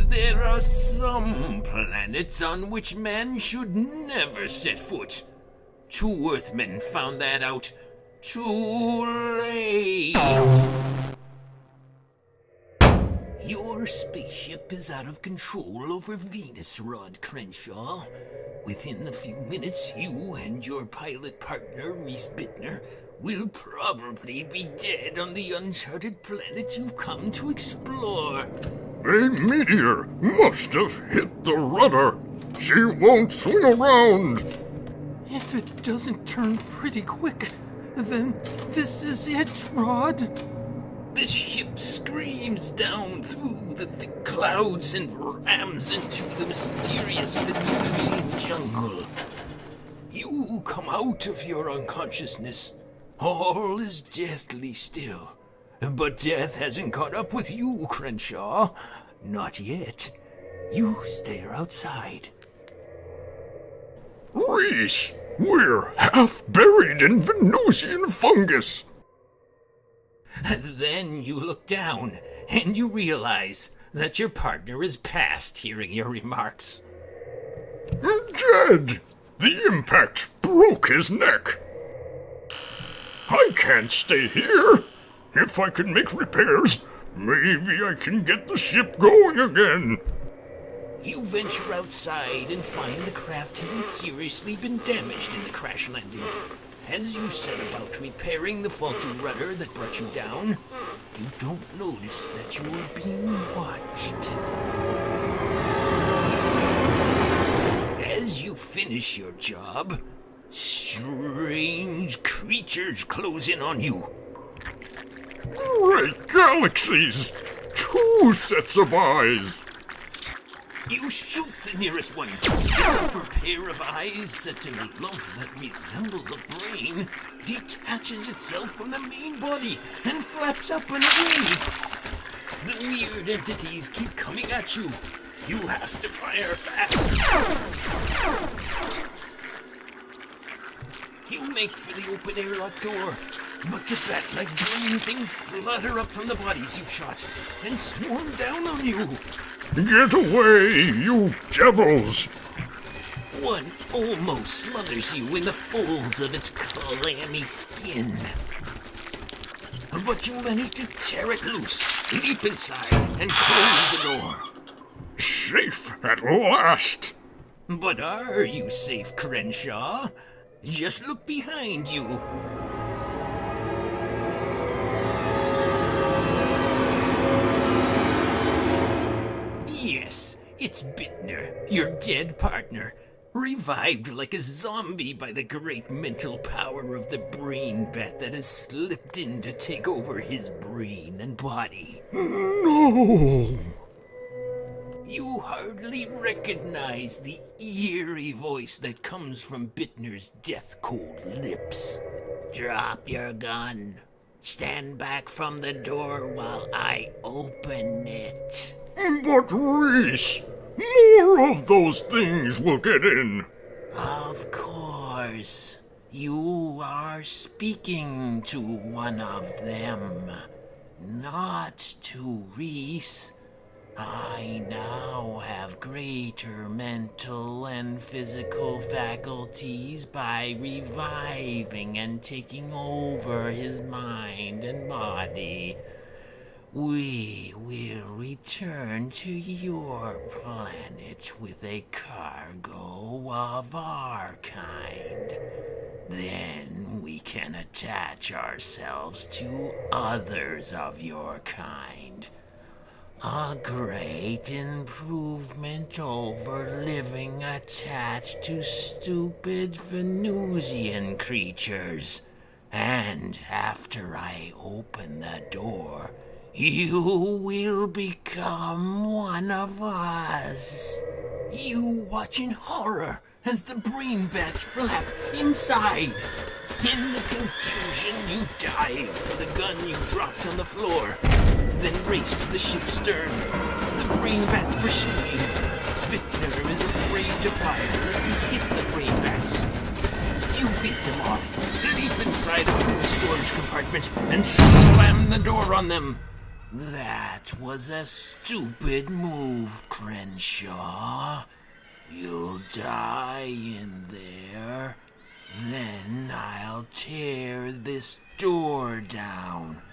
There are some planets on which man should never set foot. Two Earthmen found that out too late. Your spaceship is out of control over Venus, Rod Crenshaw. Within a few minutes, you and your pilot partner, Reese Bittner, will probably be dead on the uncharted planet you've come to explore. A meteor must have hit the rudder. She won't swing around. If it doesn't turn pretty quick, then this is it, Rod. This ship screams down through the thick clouds and rams into the mysterious Venusian jungle. You come out of your unconsciousness. All is deathly still. But death hasn't caught up with you, Crenshaw. Not yet. You stare outside. Reese, we're half buried in Venusian fungus. And then you look down, and you realize that your partner is past hearing your remarks. Dead! The impact broke his neck. I can't stay here. If I can make repairs, maybe I can get the ship going again. You venture outside and find the craft hasn't seriously been damaged in the crash landing. As you set about repairing the faulty rudder that brought you down, you don't notice that you are being watched. As you finish your job, strange creatures close in on you. Great galaxies! 2 sets of eyes! You shoot the nearest one. Its upper pair of eyes, set in a lump that resembles a brain, detaches itself from the main body and flaps up and away. The weird entities keep coming at you. You have to fire fast. You make for the open airlock door, but the bat-like brain things flutter up from the bodies you've shot and swarm down on you. Get away, you devils! One almost smothers you in the folds of its clammy skin. But you manage to tear it loose, leap inside, and close the door. Safe at last! But are you safe, Crenshaw? Just look behind you. Yes, it's Bittner, your dead partner, revived like a zombie by the great mental power of the brain bat that has slipped in to take over his brain and body. No! You hardly recognize the eerie voice that comes from Bittner's death-cold lips. Drop your gun. Stand back from the door while I open it. But Reese, more of those things will get in. Of course. You are speaking to one of them. Not to Reese. I now have greater mental and physical faculties by reviving and taking over his mind and body. We will return to your planet with a cargo of our kind. Then we can attach ourselves to others of your kind. A great improvement over living attached to stupid Venusian creatures. And after I open the door, you will become one of us. You watch in horror as the brain bats flap inside. In the confusion, you dive for the gun you dropped on the floor, then race to the ship's stern. The brain bats pursue you. Bittner is afraid to fire lest he hit the brain bats. You beat them off, leap inside a food storage compartment, and slam the door on them. That was a stupid move, Crenshaw. You'll die in there. Then I'll tear this door down,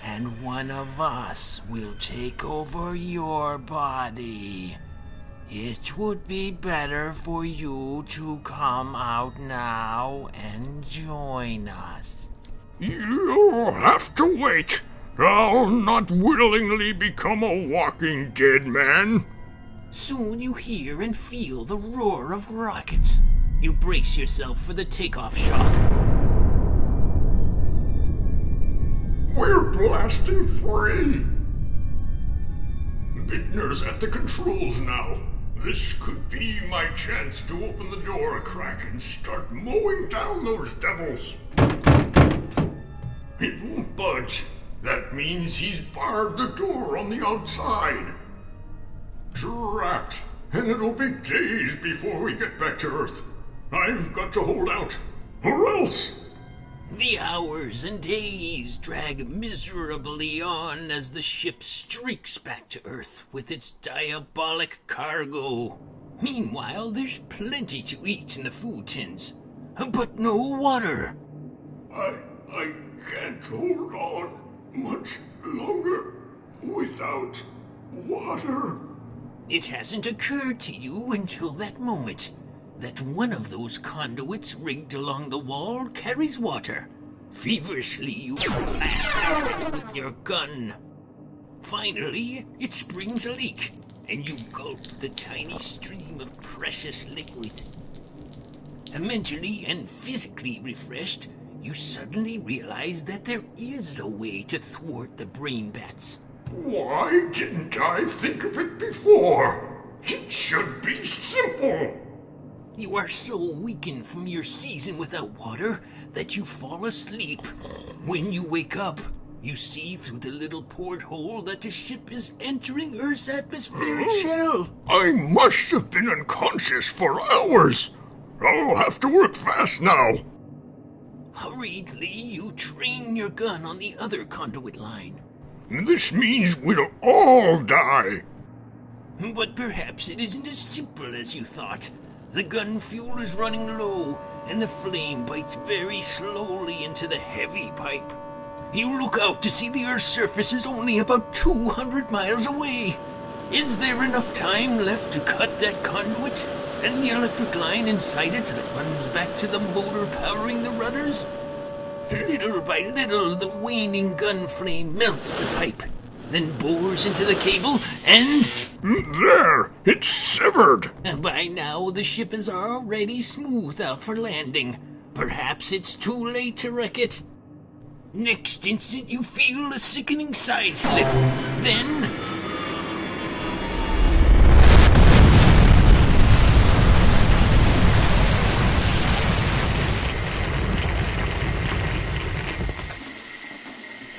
and one of us will take over your body. It would be better for you to come out now and join us. You'll have to wait. I'll not willingly become a walking dead man. Soon you hear and feel the roar of rockets. You brace yourself for the takeoff shock. We're blasting free! Bittner's at the controls now. This could be my chance to open the door a crack and start mowing down those devils. It won't budge. That means he's barred the door on the outside. Trapped, and it'll be days before we get back to Earth. I've got to hold out, or else... The hours and days drag miserably on as the ship streaks back to Earth with its diabolic cargo. Meanwhile, there's plenty to eat in the food tins, but no water. I can't hold on much longer without water. It hasn't occurred to you until that moment that one of those conduits rigged along the wall carries water. Feverishly, you blast at it with your gun. Finally, it springs a leak, and you gulp the tiny stream of precious liquid. Mentally and physically refreshed, you suddenly realize that there is a way to thwart the brain bats. Why didn't I think of it before? It should be simple. You are so weakened from your season without water that you fall asleep. When you wake up, you see through the little porthole that the ship is entering Earth's atmospheric shell. I must have been unconscious for hours. I'll have to work fast now. Hurriedly, you train your gun on the other conduit line. This means we'll all die. But perhaps it isn't as simple as you thought. The gun fuel is running low, and the flame bites very slowly into the heavy pipe. You look out to see the Earth's surface is only about 200 miles away. Is there enough time left to cut that conduit and the electric line inside it that runs back to the motor powering the rudders? Little by little, the waning gun flame melts the pipe, then bores into the cable, and... There! It's severed! By now, the ship is already smoothed out for landing. Perhaps it's too late to wreck it. Next instant, you feel a sickening side slip. Then...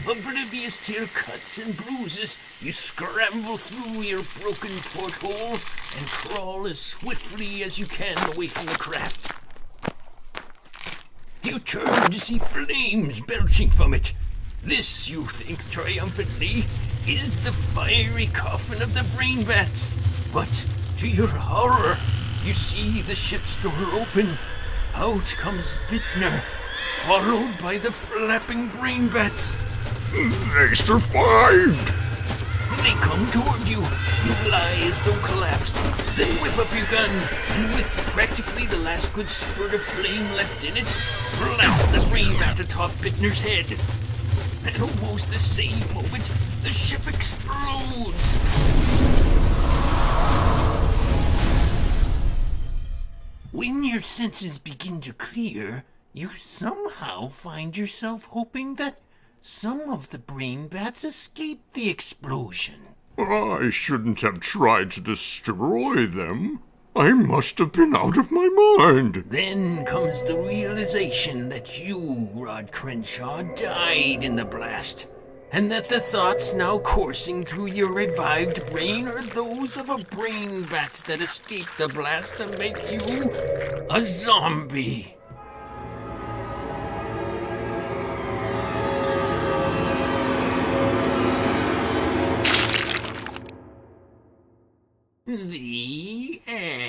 oblivious to your cuts and bruises, you scramble through your broken porthole and crawl as swiftly as you can away from the craft. You turn to see flames belching from it. This, you think triumphantly, is the fiery coffin of the brain bats. But, to your horror, you see the ship's door open. Out comes Bittner, followed by the flapping brain bats. They survived! They come toward you. You lie as though collapsed, then whip up your gun, and with practically the last good spurt of flame left in it, blast the brain bat atop Bittner's head. At almost the same moment, the ship explodes. When your senses begin to clear, you somehow find yourself hoping that some of the brain bats escaped the explosion. I shouldn't have tried to destroy them. I must have been out of my mind. Then comes the realization that you, Rod Crenshaw, died in the blast, and that the thoughts now coursing through your revived brain are those of a brain bat that escaped the blast to make you a zombie. The end.